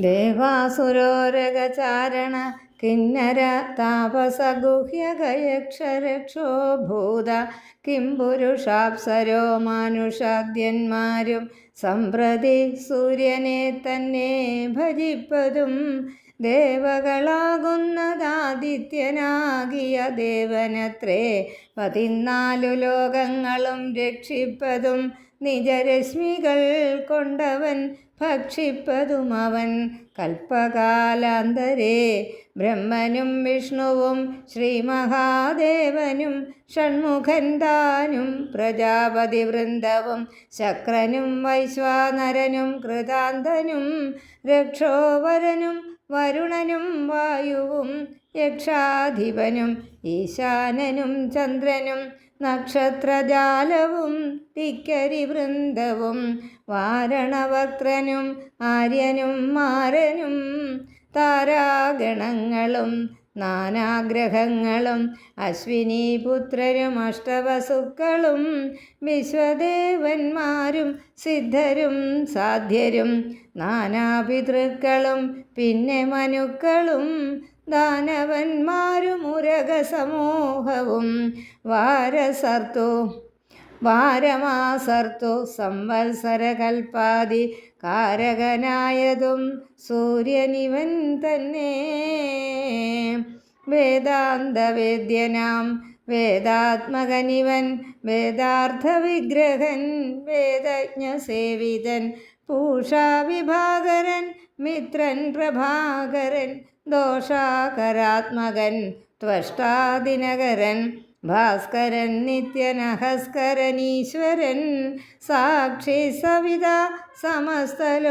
ദേവാസുരോരഗചാരണ കിന്നര താപസഗുഹ്യഗയക്ഷരക്ഷോ ഭൂത Kim പുരുഷാപ്സരോ മാനുഷാദ്യന്മാരും Samprati സൂര്യനെ തന്നെ ഭജിപ്പതും ദേവകളാകുന്നതാദിത്യനാകിയ ദേവനത്രേ 14 ലോകങ്ങളും രക്ഷിപ്പതും നിജരശ്മികൾ കൊണ്ടവൻ ഭക്ഷിപ്പതും അവൻ കൽപ്പകാലാന്തരേ ബ്രഹ്മനും വിഷ്ണുവും ശ്രീമഹാദേവനും ഷൺമുഖൻ താനും പ്രജാപതി വൃന്ദവും ശക്രനും വൈശ്വാനരനും കൃതാന്തനും രക്ഷോവരനും വരുണനും വായുവും യക്ഷാധിപനും ഈശാനനും ചന്ദ്രനും നക്ഷത്രജാലവും തിക്കരിവൃന്ദവും വാരണവക്ത്രനും ആര്യനും മാരനും താരാഗണങ്ങളും നാനാഗ്രഹങ്ങളും അശ്വിനീപുത്രരും അഷ്ടവസുക്കളും വിശ്വദേവന്മാരും സിദ്ധരും സാധ്യരും നാനാപിതൃക്കളും പിന്നെ മനുക്കളും ദാനവന്മാരും ഉരഗസമൂഹവും വാരമാസർത്തു സംവത്സരകൽപ്പാതി കാരകനായതും സൂര്യനിവൻ തന്നെ. വേദാന്തവേദ്യനാം വേദാത്മകനിവൻ വേദാർത്ഥവിഗ്രഹൻ വേദജ്ഞസേവിതൻ പൂഷാവിഭാകരൻ മിത്രൻ പ്രഭാകരൻ ദോഷാകരാത്മകൻ ത്വഷ്ടാദിനകരൻ ഭാസ്കരൻ നിത്യനഹസ്കരനീശ്വരൻ സാക്ഷി സവിത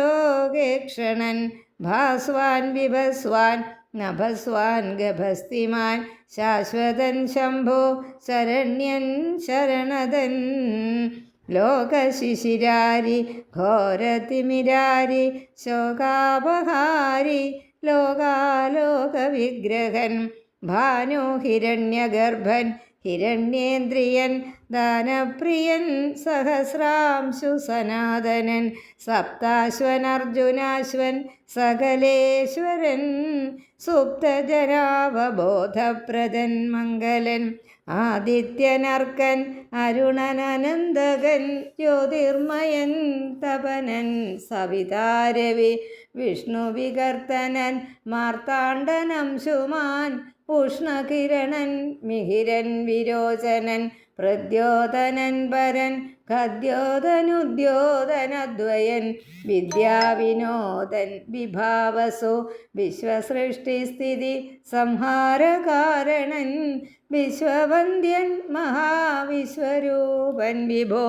സമസ്തലോകേക്ഷണൻ ഭാസ്വാൻ വിഭസ്വാൻ നഭസ്വാൻ ഗഭസ്തിമാൻ ശാശ്വതൻ ശംഭോ ശരണ്യൻ ശരണദൻ ലോകശിശിരാരി ഘോരതിമിരാരി ശോകാപഹാരി ലോകാലോകവിഗ്രഹൻ ഭാനു ഹിരണ്യഗർഭൻ ഹിരണ്യേന്ദ്രിയൻ ദാനപ്രിയൻ സഹസ്രാംശു സനാതനൻ സപ്താശ്വനർജുനാശ്വൻ സകലേശ്വരൻ സുപ്തജനാവബോധപ്രദൻ മംഗലൻ ആദിത്യനർക്കൻ അരുണനനന്ദകൻ ജ്യോതിർമയൻ തപനൻ സവിതാരവി വിഷ്ണുവികർത്തനൻ മാർത്താണ്ഡനംശുമാൻ ഉഷ്ണകിരണൻ മിഹിരൻ വിരോചനൻ പ്രദ്യോതനൻ പരൻ ഖദ്യോതനുദ്യോതനദ്വയൻ വിദ്യാവിനോദൻ വിഭാവസു വിശ്വസൃഷ്ടിസ്ഥിതി സംഹാരകാരണൻ വിശ്വവന്ദ്യൻ മഹാവിശ്വരൂപൻ വിഭോ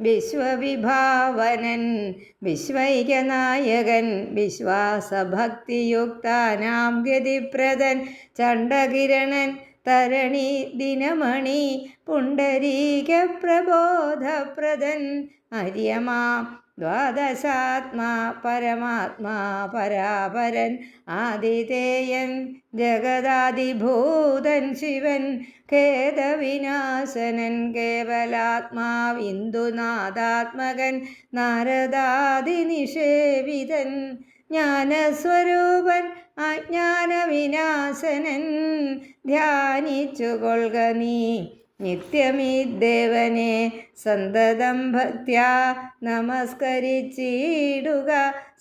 വിശ്വവിഭാവനൻ വിശ്വൈകനായകൻ വിശ്വാസഭക്തിയുക്താനാം ഗതിപ്രദൻ ചണ്ഡകിരണൻ തരണി ദിനമണി പുണ്ടരീകപ്രബോധപ്രദൻ അര്യമാം ദ്വാദശാത്മാ പരമാത്മാ പരാപരൻ ആദിതേയൻ ജഗദാദിഭൂതൻ ശിവൻ ഖേദവിനാശനൻ കേവലാത്മാവിന്ദുനാഥാത്മകൻ നാരദാദിനിഷേവിതൻ ജ്ഞാനസ്വരൂപൻ അജ്ഞാനവിനാശനൻ ധ്യാനിച്ചുകൊള്ളുക നീ നിത്യമീദേവനെ സന്തതം ഭക്ത്യാ നമസ്കരിച്ചിടുക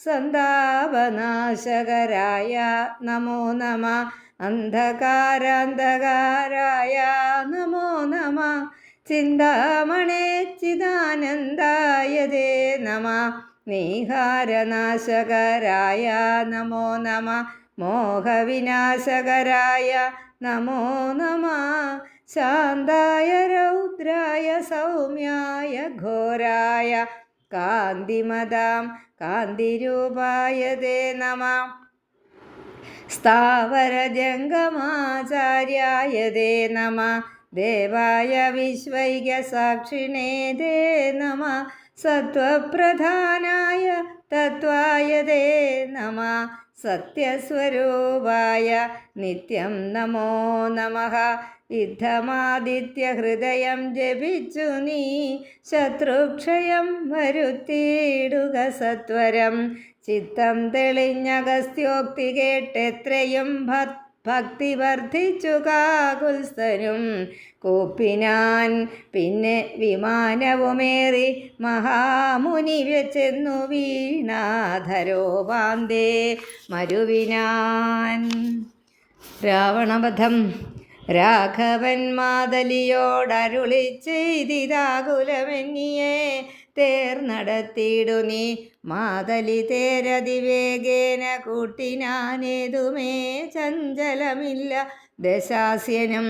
സന്താപനാശകരായ നമോ നമ അന്ധകാരാന്ധകാരായ നമോ നമ ചിന്താമണേ ചിദാനന്ദായ തേ നമ നീഹാരനാശകരായ നമോ നമ മോഹവിനാശകരായ നമോ നമ ശാന്തായ രൗദ്രായ സൗമ്യായ ഘോരായ കാന്തിമതാം കാന്തിരൂപായ തേ നമ സ്ഥാവരജംഗമാചാര്യായ തേ നമ ദേവായ വിശ്വൈകസാക്ഷിണേ തേ നമ സത്വപ്രധാനായ തത്വായ തേ നമ സത്യസ്വരൂപായ നിത്യം നമോ നമഃ യുദ്ധമാദിത്യ ഹൃദയം ജപിച്ചു നീ ശത്രുക്ഷയം വരുത്തിയിടുക സത്വരം. ചിത്തം തെളിഞ്ഞഗസ്ത്യോക്തി കേട്ടെത്രയും ഭക്തി വർദ്ധിച്ചു കാകുൽസ്ഥനും. കൂപ്പിനാൻ പിന്നെ വിമാനവുമേറി മഹാമുനി ചെന്നു വീണാധരോപാന്തേ മരുവിനാൻ. രാവണവധം. രാഘവൻ മാതലിയോടരുളി ചെയ്തിതാകുലമെന്നിയെ തേർനടത്തിയിടു നീ. മാതലി തേരതിവേഗേന കൂട്ടിനാനേതുമേ ചഞ്ചലമില്ല ദശാസ്യനും.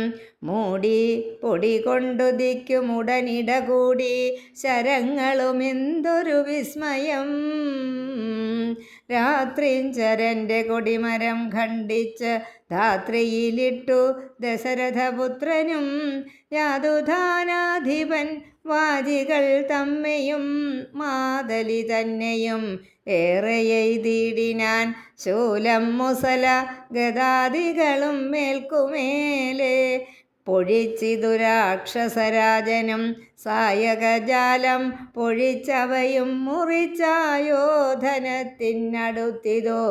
മൂടി പൊടി കൊണ്ടു ദിക്കുമുടനിട കൂടി ശരങ്ങളും എന്തൊരു വിസ്മയം. രാത്രിഞ്ചരൻ്റെ കൊടിമരം ഖണ്ഡിച്ച് ധാത്രിയിലിട്ടു ദശരഥപുത്രനും. യാതുധാനാധിപൻ വാജികൾ തമ്മെയും മാതലി തന്നെയും ഏറെ എയ്തിടിനാൻ. ശൂലം മുസല ഗദാദികളും മേൽക്കുമേലെ പൊഴിച്ചിതു രാക്ഷസരാജനും. സായകജാലം പൊഴിച്ചവയും മുറിച്ചായോധനത്തിനടുത്തിതോ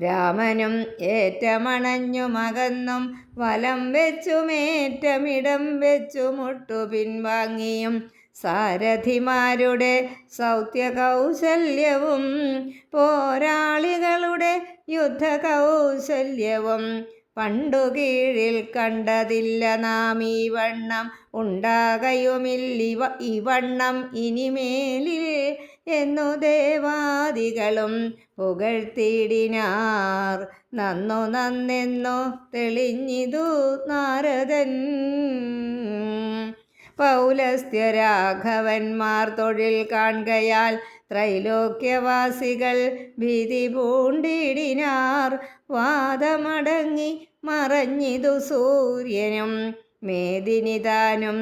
രാമനും. ഏറ്റമണഞ്ഞു മകന്നും വലം വെച്ചുമേറ്റമിടം വെച്ചു മുട്ടു പിൻവാങ്ങിയും. സാരഥിമാരുടെ സൗത്യകൗശല്യവും പോരാളികളുടെ യുദ്ധകൗശല്യവും പണ്ടു കീഴിൽ കണ്ടതില്ല നാം ഈ വണ്ണം. ഉണ്ടാകയുമില്ല ഇവണ്ണം ഇനിമേലിൽ എന്നു ദേവാദികളും പുകഴ്ത്തിയിടിനാർ. നന്നു നന്നെന്നു തെളിഞ്ഞിതു നാരദൻ. പൗലസ്ത്യരാഘവന്മാർ തൊഴിൽ കാൺകയാൽ ത്രൈലോക്യവാസികൾ ഭീതി പൂണ്ടിടിനാർ. വാദമടങ്ങി മറഞ്ഞിതു സൂര്യനും മേദിനിതാനും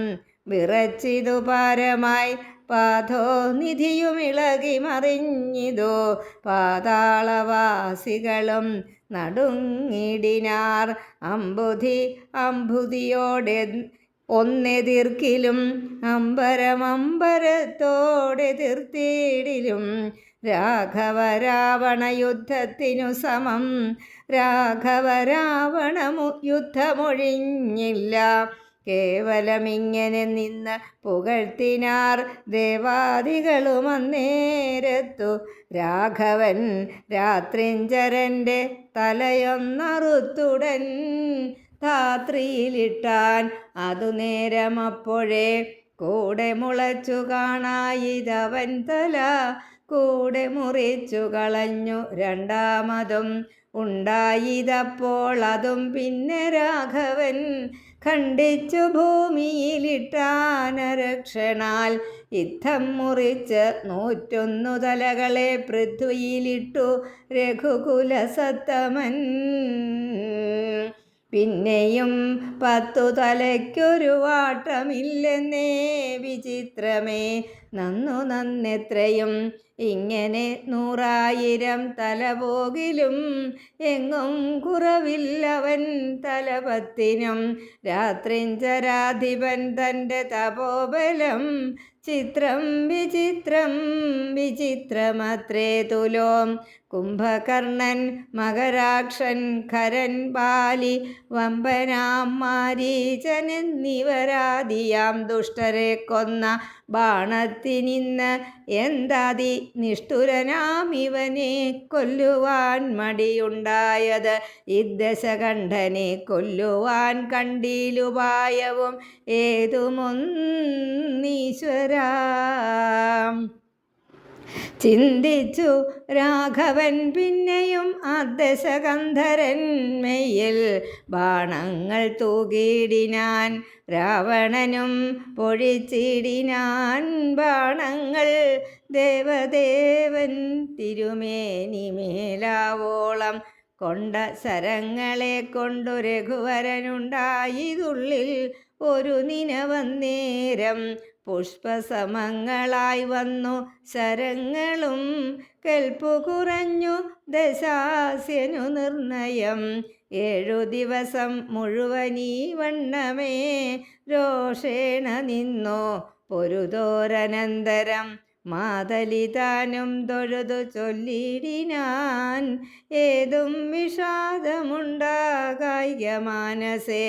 വിറച്ചിതു പാരമായി. പാഥോനിധിയുമിളകി മറിഞ്ഞിതു പാതാളവാസികളും നടുങ്ങിടിനാർ. അമ്പുതിയോടെ ഒന്നെതിർക്കിലും അമ്പരമമ്പരത്തോടെതിർത്തിടിലും രാഘവരാവണ യുദ്ധത്തിനു സമം. രാഘവരാവണമു യുദ്ധമൊഴിഞ്ഞില്ല. കേവലമിങ്ങനെ നിന്ന് പുകഴ്ത്തിനാർ ദേവാദികളും അന്നേരത്തു. രാഘവൻ രാത്രിഞ്ചരൻ്റെ തലയൊന്നറുത്തുടൻ ധാത്രിയിലിട്ടാൻ. അതു നേരമപ്പോഴേ കൂടെ മുളച്ചു കാണായിതവൻ തല. കൂടെ മുറിച്ചു കളഞ്ഞു രണ്ടാമതും ഉണ്ടായിതപ്പോൾ അതും പിന്നെ രാഘവൻ ഖണ്ഡിച്ചു ഭൂമിയിലിട്ടാനരക്ഷണാൽ. യുദ്ധം മുറിച്ച് 101 തലകളെ പൃഥ്വിയിലിട്ടു രഘുകുലസത്തമൻ. പിന്നെയും 10 തലയ്ക്കൊരു വാട്ടമില്ലെന്നേ വിചിത്രമേ നന്നെത്രയും. ഇങ്ങനെ 100,000 തല പോകിലും എങ്ങും കുറവില്ലവൻ തലപത്തിനും. രാത്രിഞ്ചരാധിപൻ തൻ്റെ തപോബലം ചിത്രം വിചിത്രം വിചിത്രമത്രേ തുലോം. കുംഭകർണൻ മകരാക്ഷൻ ഖരൻ ബാലി വമ്പനാം മാരീചൻ എന്നിവരാദിയാം ദുഷ്ടരെ കൊന്ന ബാണത്തിനിന്ന് എന്താതി നിഷ്ഠുരനാം ഇവനെ കൊല്ലുവാൻ മടിയുണ്ടായത്. ഇദ്ദശകണ്ഠനെ കൊല്ലുവാൻ കണ്ടിലുപായവും ഏതുമൊന്നീശ്വരാ. ചിന്തിച്ചു രാഘവൻ പിന്നെയും ദശകന്ധരന്മയിൽ ബാണങ്ങൾ തൂകിടിനാൻ. രാവണനും പൊഴിച്ചിടിനാൻ ബാണങ്ങൾ. ദേവദേവൻ തിരുമേനി മേലാവോളം കൊണ്ട ശരങ്ങളെ കൊണ്ടു രഘുവരനുണ്ടായതുള്ളിൽ ഒരു നിനവന്നേരം. പുഷ്പസമങ്ങളായി വന്നു ശരങ്ങളും. കെൽപ്പു കുറഞ്ഞു ദശാസ്യനു നിർണയം. 7 ദിവസം മുഴുവനീ വണ്ണമേ രോഷേണ നിന്നു പൊരുതോരനന്തരം മാതലി താനും തൊഴുതു ചൊല്ലിടിനാൻ. ഏതും വിഷാദമുണ്ടാകായ മാനസേ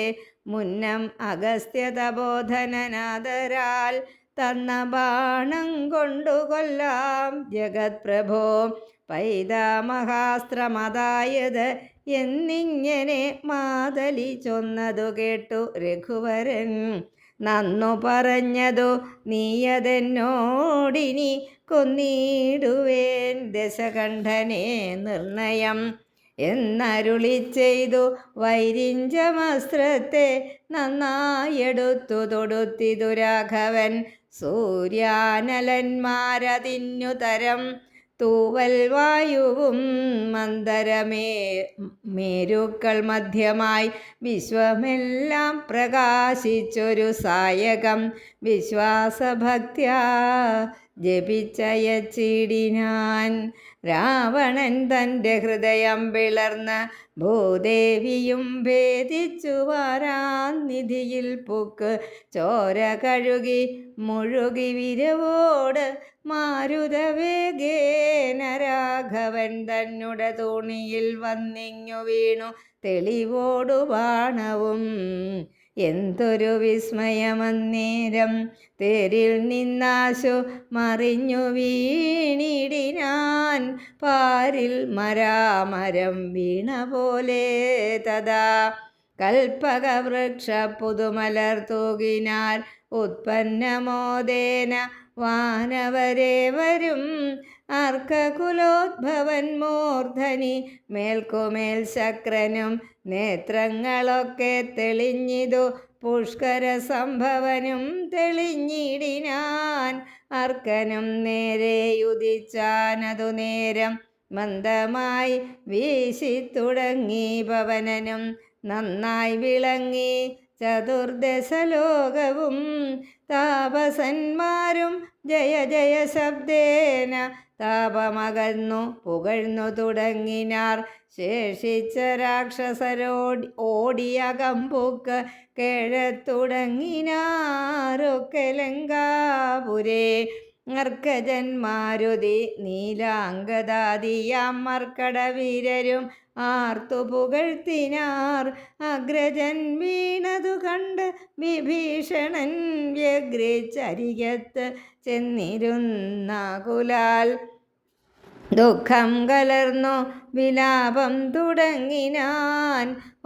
മുന്നം അഗസ്ത്യതബോധനനാദരാൽ തന്ന ബാണം കൊണ്ടു കൊല്ലാം ജഗത് പ്രഭോ. പൈതാമഹാസ്ത്രമതായത് എന്നിങ്ങനെ മാതലി ചൊന്നതു കേട്ടു രഘുവരൻ. നന്നു പറഞ്ഞതു നീയതെന്നോടിനി കൊന്നിടുവേൻ ദശകണ്ഠനെ നിർണയം എന്നരുളി ചെയ്തു. വൈരിഞ്ചമസ്ത്രത്തെ നന്നായെടുത്തു തൊടുത്തിതു രാഘവൻ. സൂര്യാനലന്മാരതിന്നു തരം തൂവൽ വായുവും മേരുക്കൾ മധ്യമായി വിശ്വമെല്ലാം പ്രകാശിച്ചൊരു സായകം വിശ്വാസഭക്ത്യാ ജപിച്ചയച്ചിടിനാൻ. രാവണൻ തൻ്റെ ഹൃദയം പിളർന്ന് ഭൂദേവിയും ഭേദിച്ചു വാരാനിധിയിൽ പുക്ക് ചോര കഴുകി മുഴുകി വിരവോട് മാരുതവേഗേന രാഘവൻ തന്നുടെ തോണിയിൽ വന്നിങ്ങു വീണു തെളിവോടു ബാണവും. എന്തൊരു വിസ്മയമന്നേരം തേരിൽ നിന്നാശു മറിഞ്ഞു വീണിടിനാൻ. പാരിൽ മരാമരം വീണ പോലെ തഥാ കൽപ്പകവൃക്ഷ പുതുമലർ തൂകിനാൽ ഉത്പന്നമോദേന വാനവരേവരും. അർക്കകുലോദ്ഭവൻ മൂർധനി മേൽക്കുമേൽ ശക്രനും നേത്രങ്ങളൊക്കെ തെളിഞ്ഞിതു പുഷ്കര സംഭവനും തെളിഞ്ഞിടിനാൻ. അർക്കനും നേരെ ഉദിച്ചാനതു നേരം മന്ദമായി വീശി തുടങ്ങി പവനനും നന്നായി വിളങ്ങി ചതുർദശലോകവും. താപസന്മാരും ജയ ജയ ശബ്ദേന താപമകന്നു പുകഴ്ന്നു തുടങ്ങിനാർ. ശേഷിച്ച രാക്ഷസരോടിയകമ്പുക്ക് കേഴത്തുടങ്ങിനാരൊക്കെ ലങ്കാപുരേ. അർക്കജൻ മാരുതി നീലാംഗദാദിയാം മർക്കടവീരരും ആർത്തു പുകഴ്ത്തിനാർ. അഗ്രജൻ വീണതു കണ്ട് വിഭീഷണൻ വ്യഗ്രച്ചരികത്ത് ചെന്നിരുന്നാകുലാൽ ദുഃഖം കലർന്നു വിലാപം തുടങ്ങിനാൻ.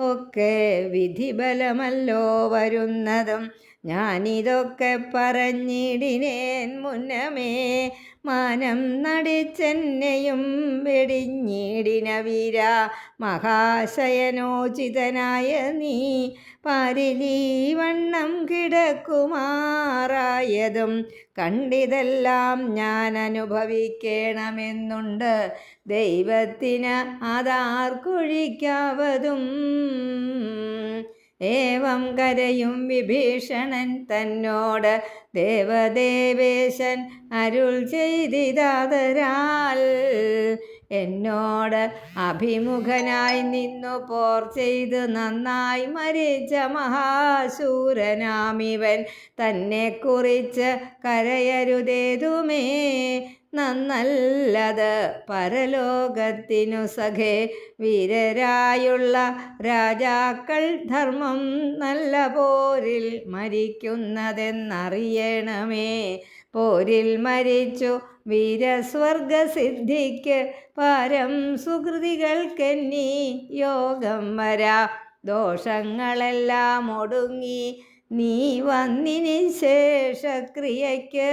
ഒക്കെ വിധിബലമല്ലോ വരുന്നതും ഞാനിതൊക്കെ പറഞ്ഞിടിനേൻ മുന്നമേ. മാനം നടിച്ചെന്നെയും വെടിഞ്ഞിടിന വീര മഹാശയനോചിതനായ നീ. പാരിലീ വണ്ണം കിടക്കുമാറായതും കണ്ടിതെല്ലാം ഞാൻ അനുഭവിക്കണമെന്നുണ്ട്. ദൈവത്തിന് അതാർക്കൊഴിക്കാവതും. ഏവം കരയും വിഭീഷണൻ തന്നോട് ദേവദേവേശൻ അരുൾ ചെയ്തിതാതരാൽ. എന്നോട് അഭിമുഖനായി നിന്നു പോർ ചെയ്ത് നന്നായി മരിച്ച മഹാശൂരനാമിവൻ തന്നെ കുറിച്ച് കരയരുതേതുമേ. നന്നല്ലത് പരലോകത്തിനു സഖേ. വീരരായുള്ള രാജാക്കൾ ധർമ്മം നല്ല പോരിൽ മരിക്കുന്നതെന്നറിയണമേ. പോരിൽ മരിച്ചു വീരസ്വർഗസിദ്ധിക്ക് പാരം സുകൃതികൾക്കെന്നീ യോഗം വരാ. ദോഷങ്ങളെല്ലാം ഒടുങ്ങി നീ വന്നിനി ശേഷക്രിയയ്ക്ക്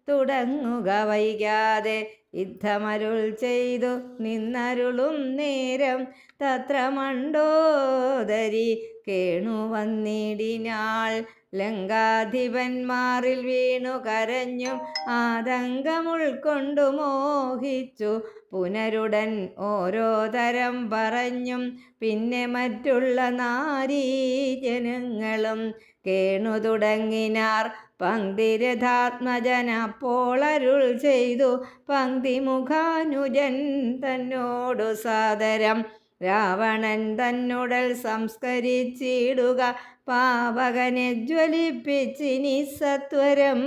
തുടങ്ങുക വൈകാതെ. യുദ്ധമരുൾ ചെയ്തു നിന്നരുളും നേരം തത്ര മണ്ഡോദരി കേണു വന്നിടിനാൾ. ലങ്കാധിപന്മാരിൽ വീണു കരഞ്ഞും ആതങ്കമുൾക്കൊണ്ടു മോഹിച്ചു പുനരുടൻ ഓരോ തരം പറഞ്ഞും. പിന്നെ മറ്റുള്ള നാരീജനങ്ങളും കേണു തുടങ്ങിനാർ പങ്ക്തിരഥാത്മജനപ്പോൾ അരുൾ ചെയ്തു പങ്ക്തിമുഖാനുജൻ തന്നോടു സാദരം. രാവണൻ തന്നുടൽ സംസ്കരിച്ചിടുക പാവകനെ ജ്വലിപ്പിച്ചിനി സത്വരം.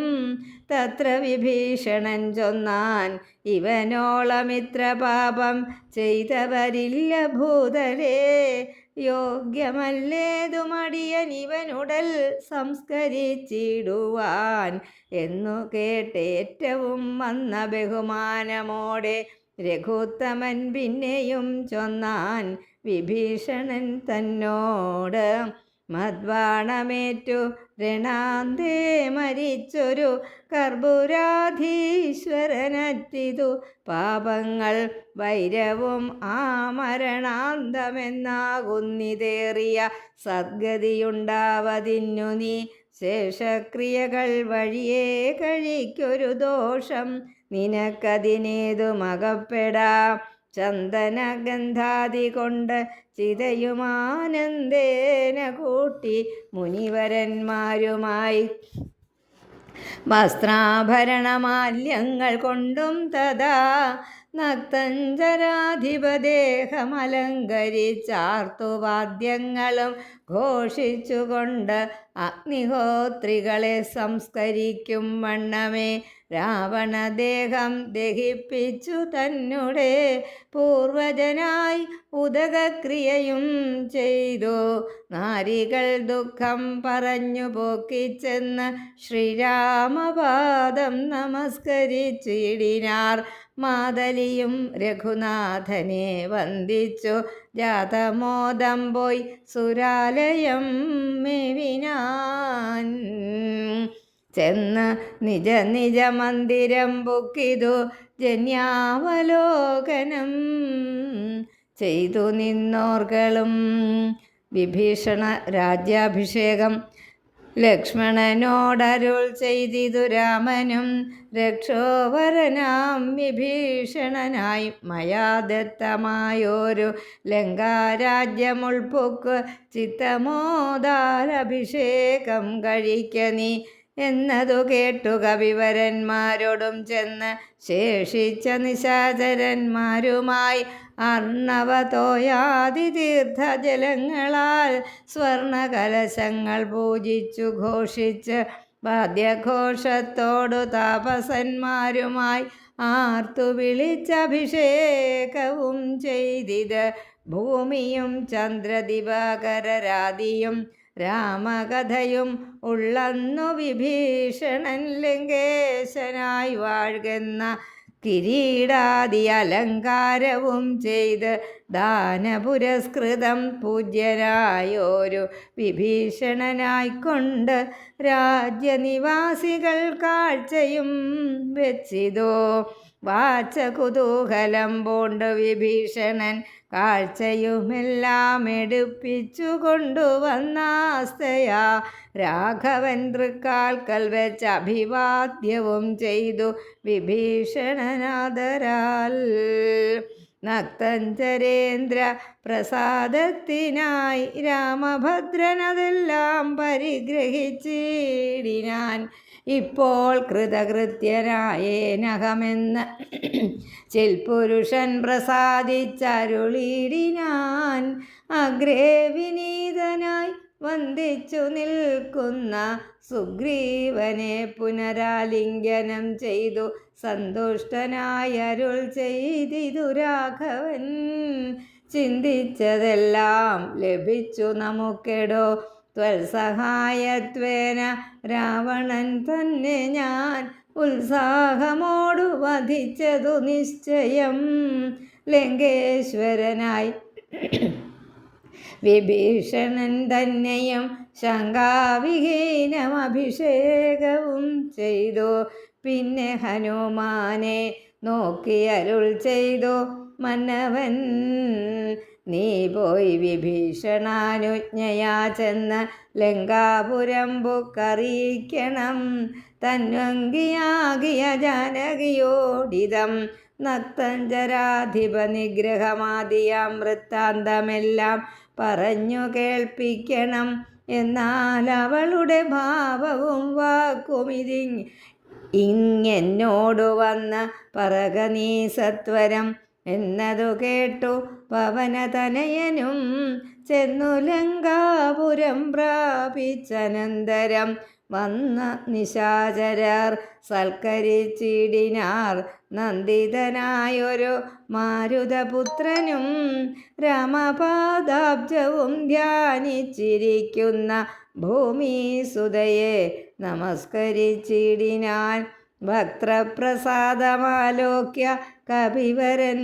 തത്ര വിഭീഷണൻ ചൊന്നാൻ ഇവനോളമിത്ര പാപം ചെയ്തവരില്ല ഭൂതലേ. യോഗ്യമല്ലേതുമടിയൻ ഇവനുടൽ സംസ്കരിച്ചിടുവാൻ എന്നു കേട്ടേറ്റവും വന്ന ബഹുമാനമോടെ രഘുത്തമൻ പിന്നെയും ചൊന്നാൻ വിഭീഷണൻ തന്നോട്. മദ്ബാണമേറ്റു രണാന്തേ മരിച്ചൊരു കർപ്പൂരാധീശ്വരനറ്റിതു പാപങ്ങൾ വൈരവും ആ മരണാന്തമെന്നാകുന്നിതേറിയ സദ്ഗതിയുണ്ടാവതിന്നു നീ ശേഷക്രിയകൾ വഴിയേ കഴിക്കൊരു ദോഷം നിനക്കതിനേതുമകപ്പെടാ. ചന്ദനഗന്ധാദി കൊണ്ട് ചിതയുമാനന്ദേന കൂട്ടി മുനിവരന്മാരുമായി വസ്ത്രാഭരണമാല്യങ്ങൾ കൊണ്ടും തഥാ നക്തഞ്ചരാധിപദേഹമലങ്കരിച്ചാർത്തുവാദ്യങ്ങളും ഘോഷിച്ചുകൊണ്ട് അഗ്നിഹോത്രികളെ സംസ്കരിക്കും വണ്ണമേ രാവണദേഹം ദഹിപ്പിച്ചു തന്നെ പൂർവജനായി ഉദകക്രിയയും ചെയ്തു. നാരികൾ ദുഃഖം പറഞ്ഞു പോക്കിച്ചെന്ന് ശ്രീരാമപാദം നമസ്കരിച്ചിടിനാർ. മാതലിയും രഘുനാഥനെ വന്ദിച്ചു ജാതമോദം പോയി സുരാലയം മേവിനാൻ. ചെന്ന് നിജ നിജ മന്ദിരം ബുക്കിതു ജന്യാവലോകനം ചെയ്തു നിന്നോർകളും. വിഭീഷണ രാജ്യാഭിഷേകം. ലക്ഷ്മണനോടരുൾ ചെയ്തിതു രാമനും രക്ഷോവരനാം വിഭീഷണനായി മയാ ദത്തമായോരു ലങ്കാരാജ്യമുൾപ്പൊക്ക് ചിത്തമോദാലഭിഷേകം കഴിക്ക നീ എന്നതു കേട്ടു കവിവരന്മാരോടും ചെന്ന് ശേഷിച്ച നിശാചരന്മാരുമായി അർണവതോയാദി തീർത്ഥജലങ്ങളാൽ സ്വർണകലശങ്ങൾ പൂജിച്ചു ഘോഷിച്ച് വാദ്യഘോഷത്തോടു താപസന്മാരുമായി ആർത്തു വിളിച്ചഭിഷേകവും ചെയ്തിത്. ഭൂമിയും ചന്ദ്രദിവാകരരാദിയും രാമകഥയും ഉള്ളന്നു വിഭീഷണൻ ലങ്കേശനായി വാഴുന്ന കിരീടാദി അലങ്കാരവും ചെയ്ത് ദാനപുരസ്കൃതം പൂജ്യനായോരു വിഭീഷണനായിക്കൊണ്ട് രാജ്യനിവാസികൾ കാഴ്ചയും വെച്ചിതോ. വാചകുതൂഹലം പൂണ്ട് വിഭീഷണൻ കാഴ്ചയുമെല്ലാം എടുപ്പിച്ചു കൊണ്ടുവന്നാസ്തയാ രാഘവൻ തൃക്കാൽക്കൽ വെച്ച് അഭിവാദ്യവും ചെയ്തു വിഭീഷണനാദരാൽ. നക്തഞ്ചരേന്ദ്ര പ്രസാദത്തിനായി രാമഭദ്രനതെല്ലാം പരിഗ്രഹിച്ചിടിനാൻ. ഇപ്പോൾ കൃതകൃത്യനായേനഹമെന്ന് ചിൽപുരുഷൻ പ്രസാദിച്ചരുളിടിനാൻ. അഗ്രേ വിനീതനായി വന്ദിച്ചു നിൽക്കുന്ന സുഗ്രീവനെ പുനരാലിംഗനം ചെയ്തു സന്തുഷ്ടനായി അരുൾ ചെയ്തിതു രാഘവൻ. ചിന്തിച്ചതെല്ലാം ലഭിച്ചു നമുക്കെടോ ത്വൽസഹായത്വേന രാവണൻ തന്നെ ഞാൻ ഉത്സാഹമോടു വധിച്ചതു നിശ്ചയം. ലങ്കേശ്വരനായി വിഭീഷണൻ തന്നെയും ശങ്കാവിഹീനം അഭിഷേകവും ചെയ്തു. പിന്നെ ഹനുമാനെ നോക്കി അരുൾ ചെയ്തു മന്നവൻ, നീ പോയി വിഭീഷണാനുജ്ഞയാ ചെന്ന് ലങ്കാപുരം ബുക്കറിയിക്കണം. തന്വങ്കിയാകിയ ജാനകിയോടിതം നക്തഞ്ചരാധിപ നിഗ്രഹമാദിയാം വൃത്താന്തമെല്ലാം പറഞ്ഞു കേൾപ്പിക്കണം. എന്നാൽ അവളുടെ ഭാവവും വാക്കും ഇങ്ങെന്നോടു വന്ന പറക നീ സത്വരം എന്നതു കേട്ടു പവനതനയനും ചെന്നു ലങ്കാപുരം പ്രാപിച്ചനന്തരം വന്ന നിശാചരർ സൽക്കരിച്ചിടിനാർ നന്ദിതനായൊരു മാരുതപുത്രനും രാമപാദാബ്ജവും ധ്യാനിച്ചിരിക്കുന്ന ഭൂമിസുതയെ നമസ്കരിച്ചിടിനാൻ. ഭക്തപ്രസാദമാലോക്യ കപിവരൻ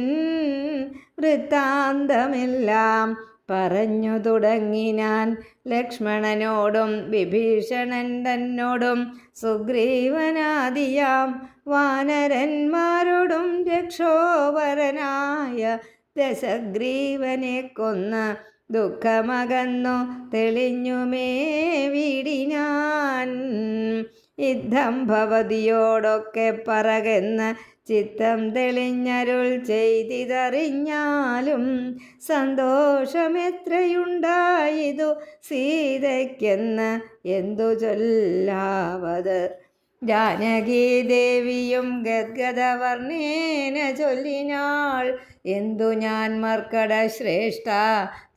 വൃത്താന്തമെല്ലാം പറഞ്ഞു തുടങ്ങിനാൻ. ലക്ഷ്മണനോടും വിഭീഷണൻ തന്നോടും സുഗ്രീവനാദിയാം വാനരന്മാരോടും രക്ഷോവരനായ ദശഗ്രീവനെ കൊന്ന് ദുഃഖമകന്നു തെളിഞ്ഞുമേ വീടിനാൻ. യുദ്ധം ഭവതിയോടൊക്കെ പറകെന്ന് ചിത്തം തെളിഞ്ഞരുൾ ചെയ്തിതറിഞ്ഞാലും സന്തോഷമെത്രയുണ്ടായതു സീതയ്ക്കെന്ന് എന്തു ചൊല്ലാവത്. ജാനകീദേവിയും ഗദ്ഗദവർണ്ണേന ചൊല്ലിനാൾ, എന്തു ഞാൻ മർക്കട ശ്രേഷ്ഠ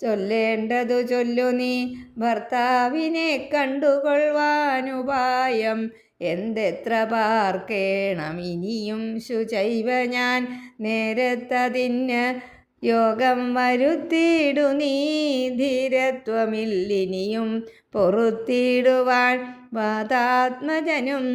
ചൊല്ലേണ്ടതു ചൊല്ലു നീ. ഭർത്താവിനെ കണ്ടുകൊള്ളുവാനുപായം എന്തെത്ര പാർക്കേണം ഇനിയും ശുചൈവ ഞാൻ. നേരത്തതിന് യോഗം വരുത്തിയിടു നീ, ധീരത്വമില്ലിനിയും പൊറുത്തിടുവാൻ. വാതാത്മജനും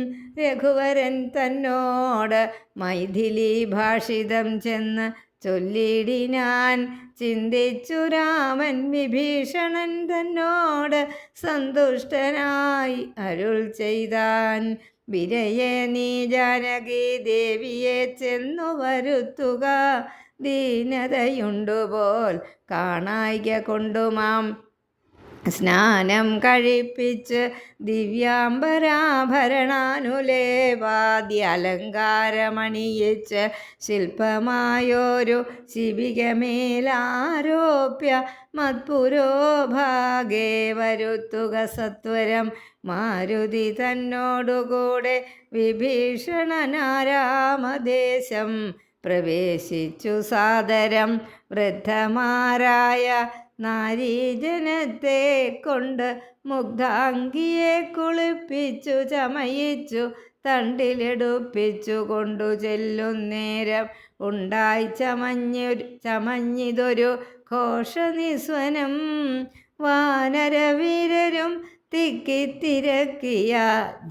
രഘുവരൻ തന്നോട് മൈഥിലി ഭാഷിതം ചെന്ന് ചൊല്ലിടിനാൻ. ചിന്തിച്ചു രാമൻ വിഭീഷണൻ തന്നോട് സന്തുഷ്ടനായി അരുൾ ചെയ്താൻ. വിരയെ നീ ജാനകി ദേവിയെ ചെന്നു വരുത്തുക, ദീനതയുണ്ടുപോൽ കാണായിക കൊണ്ടുമാം. സ്നാനം കഴിപ്പിച്ച് ദിവ്യാംബരാഭരണാനുലേപാദ്യ അലങ്കാരമണിയിച്ച് ശില്പമായൊരു ശിബികമേലാരോപ്യ മത്പുരോഭാഗേ വരുത്തുക സത്വരം. മാരുതി തന്നോടുകൂടെ വിഭീഷണനാരാമദേശം പ്രവേശിച്ചു സാദരം. വൃദ്ധമാരായ നാരീജനത്തെ കൊണ്ട് മുഗ്ധാംഗിയെ കുളിപ്പിച്ചു ചമയിച്ചു തണ്ടിലെടുപ്പിച്ചു കൊണ്ടു ചെല്ലുന്നേരം ഉണ്ടായി ചമഞ്ഞിതൊരു ഘോഷനിസ്വനം. വാനരവീരരും തിക്കിത്തിരക്കിയ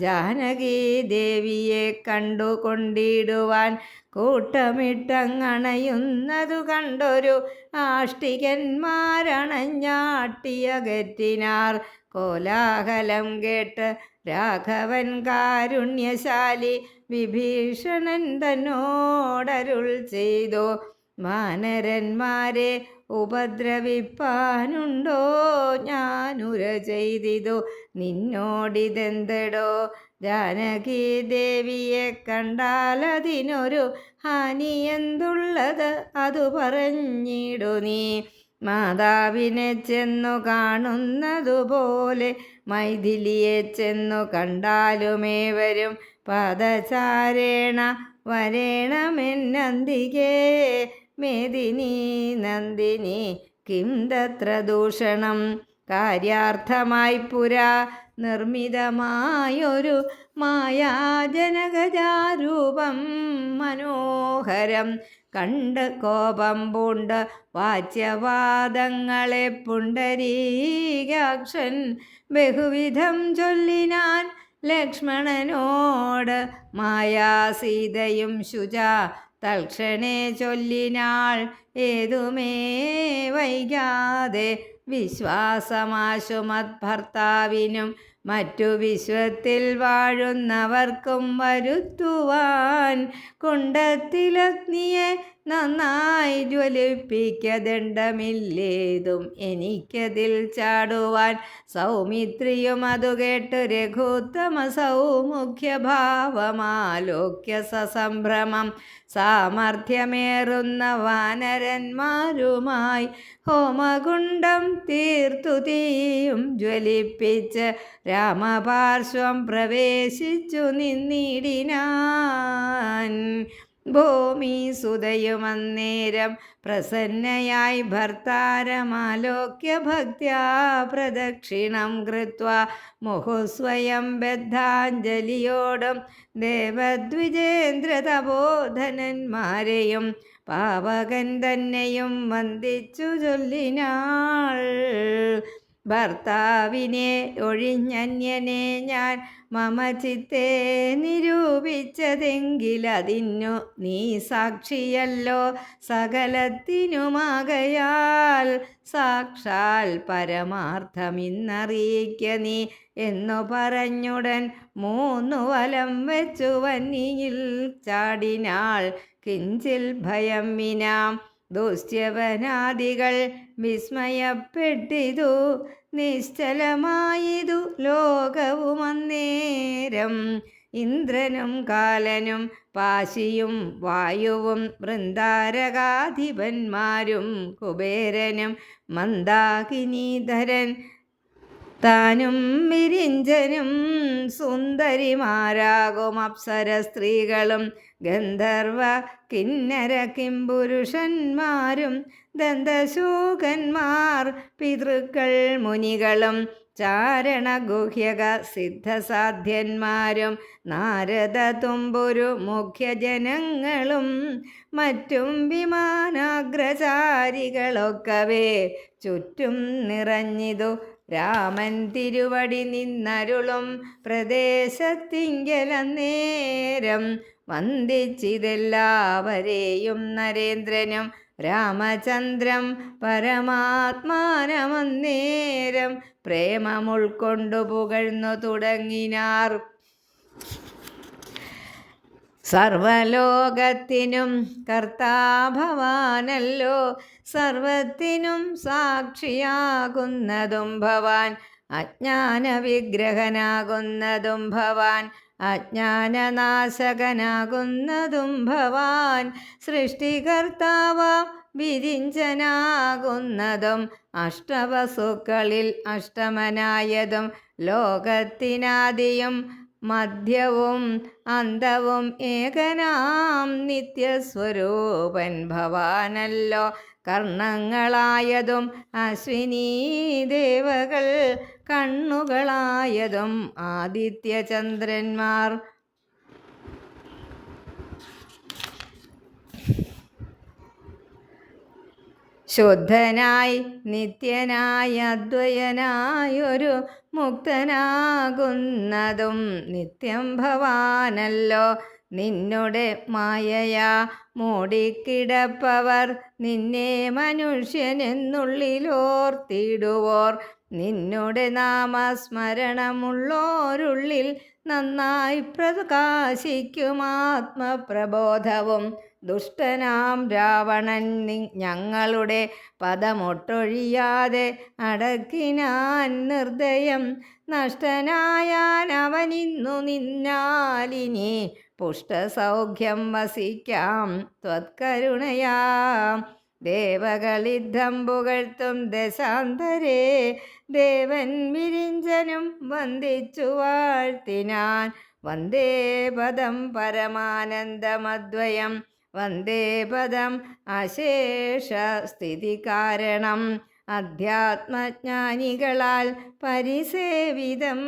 ജാനകി ദേവിയെ കണ്ടുകൊണ്ടിടുവാൻ കൂട്ടമിട്ടങ്ങണയുന്നതു കണ്ടൊരു ആഷ്ടികന്മാരണഞ്ഞാട്ടിയകറ്റിനാർ. കോലാഹലം കേട്ട് രാഘവൻ കാരുണ്യശാലി വിഭീഷണൻ തന്നോടരുൾ ചെയ്തു, വാനരന്മാരെ ഉപദ്രവിപ്പാനുണ്ടോ ഞാനുര ചെയ്തിതു നിന്നോടിതെന്തടോ. ജാനകി ദേവിയെ കണ്ടാലതിനൊരു ഹാനി എന്തുള്ളത് അതു പറഞ്ഞിടു നീ. മാതാവിനെ ചെന്നു കാണുന്നതുപോലെ മൈഥിലിയെ ചെന്നു കണ്ടാലുമേവരും പാദചാരേണ വരേണമെന്നന്തികേ. മേദിനി നന്ദിനി കിം തത്ര ദൂഷണം. കാര്യാർത്ഥമായി പുരാ നിർമ്മിതമായൊരു മായാജനകജാരൂപം മനോഹരം കണ്ട് കോപം പൂണ്ട് വാച്യവാദങ്ങളെ പുണ്ടരീകാക്ഷൻ ബഹുവിധം ചൊല്ലിനാൻ ലക്ഷ്മണനോട്. മായാസീതയും ശുച തൽക്ഷണേ ചൊല്ലിനാൾ, ഏതുമേ വൈകാതെ വിശ്വാസമാശു മദ്ഭർത്താവിനും മറ്റു വിശ്വത്തിൽ വാഴുന്നവർക്കും വരുത്തുവാൻ. കുണ്ടത്തിലഗ്നിയെ നന്നായി ജ്വലിപ്പിക്കദണ്ഡമില്ലേതും എനിക്കതിൽ ചാടുവാൻ. സൗമിത്രിയും അതു കേട്ട് രഘുത്തമ സൗമുഖ്യഭാവമാലോക്യ സസംഭ്രമം സാമർഥ്യമേറുന്ന വാനരന്മാരുമായി ഹോമകുണ്ഡം തീർത്തു തീയും ജ്വലിപ്പിച്ച് രാമപാർശ്വം പ്രവേശിച്ചു നിന്നിടിനാൻ. ഭൂമിസുതയുമന്നേരം പ്രസന്നയായി ഭർത്താരമാലോക്യ ഭക്ത്യാ പ്രദക്ഷിണം കൃത്വാ മുഹുസ്വയം ബദ്ധാഞ്ജലിയോടും ദേവദ്വിജേന്ദ്ര തപോധനന്മാരെയും പാവകൻ തന്നെയും വന്ദിച്ചു ചൊല്ലിനാൾ. ഭർത്താവിനെ ഒഴിഞ്ഞന്യനെ ഞാൻ മമ ചിത്തേ നിരൂപിച്ചതെങ്കിലതിന്നു നീ സാക്ഷിയല്ലോ സകലത്തിനുമാകയാൽ. സാക്ഷാൽ പരമാർത്ഥമിന്നറിയിക്ക നീ എന്നു പറഞ്ഞുടൻ 3 വലം വെച്ചു വന്നിയിൽ ചാടിനാൾ. കിഞ്ചിൽ ഭയം വിനാം ദുശ്യവനാദികൾ വിസ്മയപ്പെട്ടിതു. നിശ്ചലമായിതു ലോകവുമന്നേരം. ഇന്ദ്രനും കാലനും പാശിയും വായുവും വൃന്ദാരകാധിപന്മാരും കുബേരനും മന്ദാകിനീധരൻ താനും വിരിഞ്ചനും സുന്ദരിമാരാകും അപ്സര സ്ത്രീകളും ഗന്ധർവ കിന്നര കിംപുരുഷന്മാരും ദന്തശൂകന്മാർ പിതൃക്കൾ മുനികളും ചാരണഗുഹ്യക സിദ്ധസാധ്യന്മാരും നാരദ തുമ്പുരു മുഖ്യജനങ്ങളും മറ്റും വിമാനാഗ്രചാരികളൊക്കവേ ചുറ്റും നിറഞ്ഞിതു രാമൻ തിരുവടി നിന്നരുളും പ്രദേശത്തിങ്കലന്നേരം. വന്ദിച്ചിതെല്ലാവരെയും നരേന്ദ്രനും രാമചന്ദ്രം പരമാത്മാനമന്നേരം പ്രേമമുൾക്കൊണ്ടു പുകഴ്ന്നു തുടങ്ങിനാർ. സർവലോകത്തിനും കർത്താഭവാനല്ലോ, സർവത്തിനും സാക്ഷിയാകുന്നതും ഭവാൻ, അജ്ഞാന വിഗ്രഹനാകുന്നതും ഭവാൻ, അജ്ഞാനനാശകനാകുന്നതും ഭവാൻ, സൃഷ്ടികർത്താവാം വിരിഞ്ചനാകുന്നതും അഷ്ടവസുക്കളിൽ അഷ്ടമനായതും ലോകത്തിനാദിയും മധ്യവും അന്തവും ഏകനാം നിത്യസ്വരൂപൻ ഭവാനല്ലോ. കർണങ്ങളായതും അശ്വിനീ ദേവകൾ, കണ്ണുകളായതും ആദിത്യചന്ദ്രന്മാർ, ശുദ്ധനായി നിത്യനായി അദ്വയനായൊരു മുക്തനാകുന്നതും നിത്യം ഭവാനല്ലോ. നിന്നുടെ മായയാ മൂടിക്കിടപ്പവർ നിന്നെ മനുഷ്യനെന്നുള്ളിലോർത്തിടുവോർ, നിന്നുടെ നാമസ്മരണമുള്ളോരുള്ളിൽ നന്നായി പ്രകാശിക്കും ആത്മപ്രബോധവും. ദുഷ്ടനാം രാവണൻ ഞങ്ങളുടെ പദമൊട്ടൊഴിയാതെ അടക്കിനാൻ നിർദ്ദയം. നഷ്ടനായാൻ അവനിന്നു നിന്നാലിനി പുഷ്ടസൗഖ്യം വസിക്കാം ത്വത്കരുണയാം. ദേവകളിദ്ധം പുകഴ്ത്തും ദശാന്തരേ ദേവൻ വിരിഞ്ചനും വന്ദിച്ചു വാഴ്ത്തിനാൻ. വന്ദേ പദം പരമാനന്ദമദ്വയം, വന്ദേ പദം അശേഷ സ്ഥിതി കാരണം. അധ്യാത്മജ്ഞാനികളാൽ പരിസേവിതം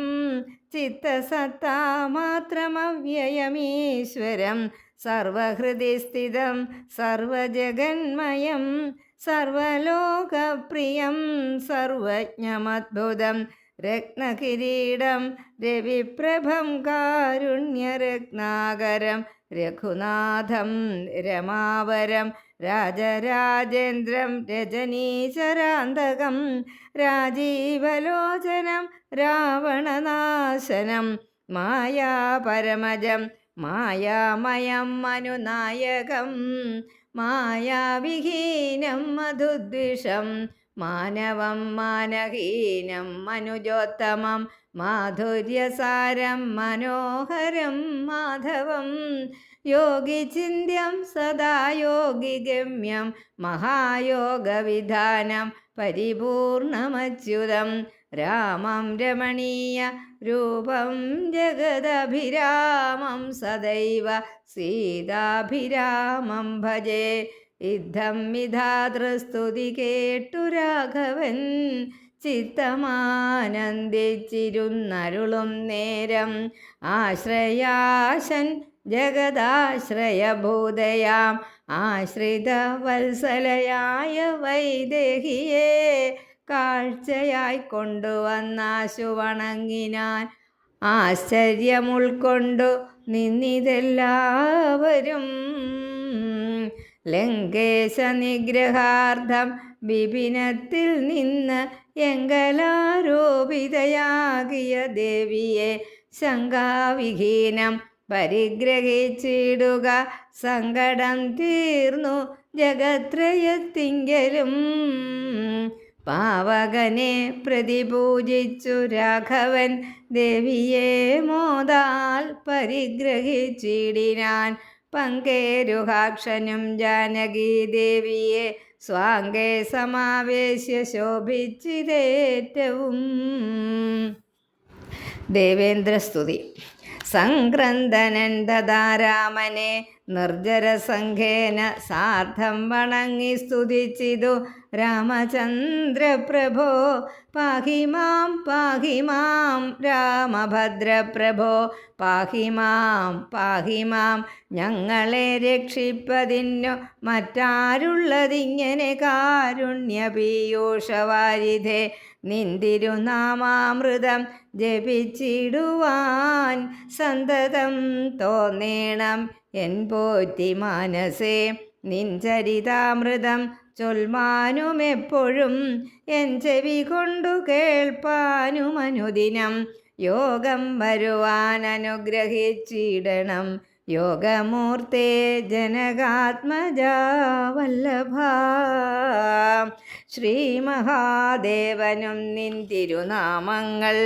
ചിത്തസത്താ മാത്രമവ്യയമീശ്വരം, സർവഹൃദി സ്ഥിതം സർവജഗന്മയം, സർവലോകപ്രിയം സർവജ്ഞമദ്ഭുതം, രത്നകിരീടം രവിപ്രഭം കാരുണ്യരത്നാകരം, രഘുനാഥം രമാവരം, രാജരാജേന്ദ്രം രജനീചരാന്തകം, രാജീവലോചനം രാവണനാശനം, മായാപരമജം മായാമയം മനുനായകം, മായാവിഹീനം മധുദ്വിഷം മാനവം മാനഹീനം മനുജോത്തമം മാധുര്യസാരം മനോഹരം മാധവം യോഗിചിന്യം സദാ യോഗിഗമ്യം മഹായോഗവിധാനം പരിപൂർണമച്യുതം രാമം രമണീയ രൂപം ജഗദഭിരാമം സദൈവ സീതാഭിരാമം ഭജേ. യുദ്ധം വിധാതൃസ്തുതി കേട്ടു രാഘവൻ ചിത്തമാനന്ദിച്ചിരുന്നരുളും നേരം ആശ്രയാശൻ ജഗദാശ്രയഭൂതയാം ആശ്രിത വത്സലയായ വൈദേഹിയെ കാഴ്ചയായി കൊണ്ടുവന്നാശു വണങ്ങിനാൻ. ആശ്ചര്യമുൾക്കൊണ്ടു നിന്നിതെല്ലാവരും ലങ്കേശ നിഗ്രഹാർത്ഥം വിപിനത്തിൽ നിന്ന് എങ്കലാരോപിതയാകിയ ദേവിയെ ശങ്കാവിഹീനം പരിഗ്രഹിച്ചിടുക സങ്കടം തീർന്നു ജഗത്രയത്തിങ്കലും. പാവകനെ പ്രതിപൂജിച്ചു രാഘവൻ ദേവിയെ മോദാൽ പരിഗ്രഹിച്ചിടിനാൻ. പങ്കേരുഹാക്ഷനും ജാനകി ദേവിയെ സ്വാംഗേ സമാവേശ്യ ശോഭിച്ചിതേറ്റവും. ദേവേന്ദ്രസ്തുതി. സംക്രന്ദനൻ തഥാ രാമനെ നിർജ്ജരസംഘേന സാർത്ഥം വണങ്ങി സ്തുതിച്ചിതു. രാമചന്ദ്രപ്രഭോ പാഹി മാം പാഹി മാം രാമഭദ്രപ്രഭോ പാഹി മാം ഞങ്ങളെ രക്ഷിപ്പതിന്നു മറ്റാരുള്ളതിങ്ങനെ കാരുണ്യപീയൂഷവാരിധേ. നിന്തിരുനാമാമൃതം ജപിച്ചിടുവാൻ സന്തതം തോന്നേണം എൻ പോറ്റി മാനസേ. നിൻ ചരിതാമൃതം ചൊൽമാനുമെപ്പോഴും എൻ ചെവി കൊണ്ടു കേൾപ്പാനും അനുദിനം യോഗം വരുവാൻ അനുഗ്രഹിച്ചിടണം. യോഗമൂർത്തേ ജനകാത്മജാ വല്ലഭ. ശ്രീ മഹാദേവനും നിൻ തിരുനാമങ്ങൾ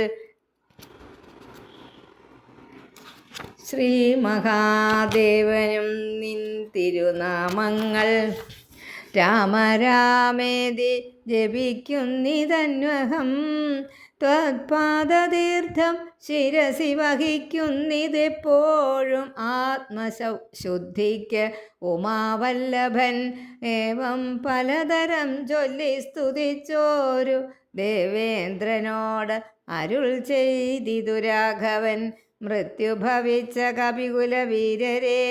ശ്രീ മഹാദേവനും നിൻ തിരുനാമങ്ങൾ രാമരാമേതി ജപിക്കുന്നിതന്വഹം. ത്വത്പാദതീർത്ഥം ശിരസി വഹിക്കുന്നിതെപ്പോഴും ആത്മശുദ്ധിക്ക് ഉമാവല്ലഭൻ. ഏവം പലതരം ചൊല്ലി സ്തുതിച്ചോരു ദേവേന്ദ്രനോട് അരുൾ ചെയ്തിതു രാഘവൻ. മൃത്യുഭവിച്ച കപികുല വീരരെ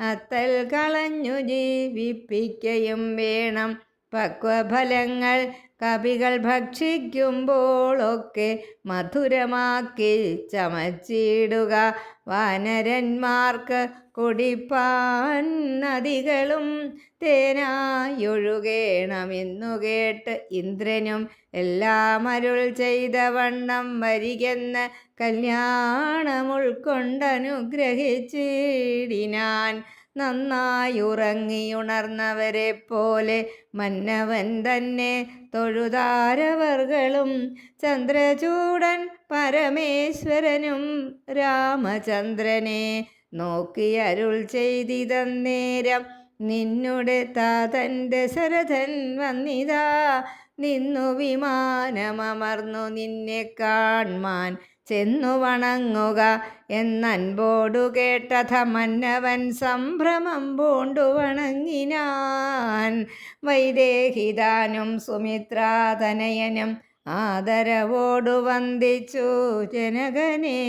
അത്തൽ കളഞ്ഞു ജീവിപ്പിക്കയും വേണം. പക്വഫലങ്ങൾ കപികൾ ഭക്ഷിക്കുമ്പോഴൊക്കെ മധുരമാക്കി ചമച്ചിടുക. വാനരന്മാർക്ക് കുടിപ്പാൻ നദികളും തേനായൊഴുകേണമെന്നു കേട്ട് ഇന്ദ്രനും എല്ലാം അരുൾ ചെയ്ത വണ്ണം വരികെന്ന് കല്യാണമുൾക്കൊണ്ടനുഗ്രഹിച്ചിടിനാൻ. നന്നായുറങ്ങിയുണർന്നവരെ പോലെ മന്നവൻ തന്നെ തൊഴുതാരവർകളും ചന്ദ്രചൂടൻ പരമേശ്വരനും രാമചന്ദ്രനെ നോക്കി അരുൾ ചെയ്തിതന്നേരം. നിന്നുടെ താതൻ ദശരഥൻ വന്നിതാ നിന്നു വിമാനമർന്നു നിന്നെ കാൺമാൻ ചെന്നു വണങ്ങുക എന്നൻപോടു കേട്ടഥ മന്നവൻ സംഭ്രമം പൂണ്ടു വണങ്ങിനാൻ. വൈദേഹിതാനും സുമിത്രാതനയനും ആദരവോടു വന്ദിച്ചു ജനകനെ.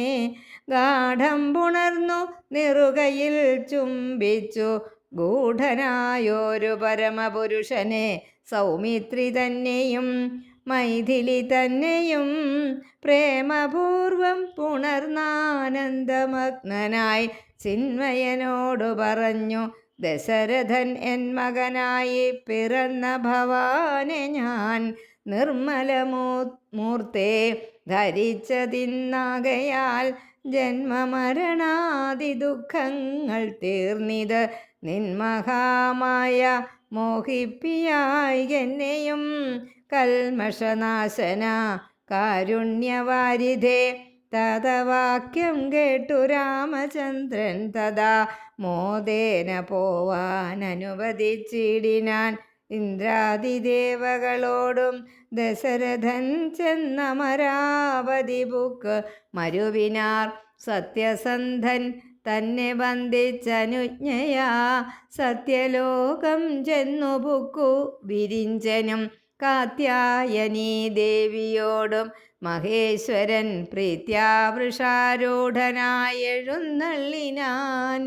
ഗാഠം പുണർന്നു നിറുകയിൽ ചുംബിച്ചു ഗൂഢനായൊരു പരമപുരുഷനെ. സൗമിത്രി തന്നെയും മൈഥിലി തന്നെയും പ്രേമപൂർവം പുണർന്നാനന്ദമഗ്നനായി ചിന്മയനോടു പറഞ്ഞു. ദശരഥൻ എൻ മകനായി പിറന്ന ഭവാനെ ഞാൻ നിർമ്മലമൂർത്തേ ധരിച്ചതിന്നാകയാൽ ജന്മമരണാദി ദുഃഖങ്ങൾ തീർന്നിത് നിന്മഹാമായ മോഹിപ്പിയായി എന്നെയും കൽമഷനാശന കാരുണ്യവാരിധേ. തതവാക്യം കേട്ടു രാമചന്ദ്രൻ തഥാ മോദേന പോവാൻ അനുവദിച്ചിടിനാൻ. ഇന്ദ്രാദിദേവകളോടും ദശരഥൻ ചെന്നമരാവതി ബുക്ക് മരുവിനാർ. സത്യസന്ധൻ തന്നെ ബന്ധിച്ചനുജ്ഞയാ സത്യലോകം ചെന്നു ബുക്കു വിരിഞ്ചനും. കാത്യായനീ ദേവിയോടും മഹേശ്വരൻ പ്രീത്യാ വൃഷാരൂഢനായെഴുന്നള്ളിനാൻ.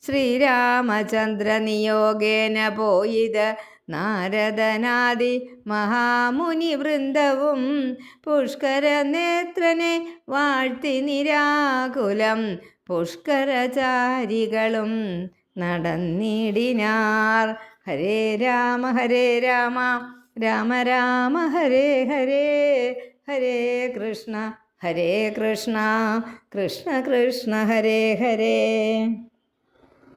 ശ്രീരാമചന്ദ്ര നിയോഗേന പോയത് നാരദനാദി മഹാമുനി വൃന്ദവും പുഷ്കരനേത്രനെ വാഴ്ത്തി നിരാകുലം പുഷ്കരചാരികളും നടന്നിടിനാർ. ഹരേ രാമ രാമ രാമ ഹരേ ഹരേ, ഹരേ കൃഷ്ണ കൃഷ്ണ കൃഷ്ണ ഹരേ ഹരേ.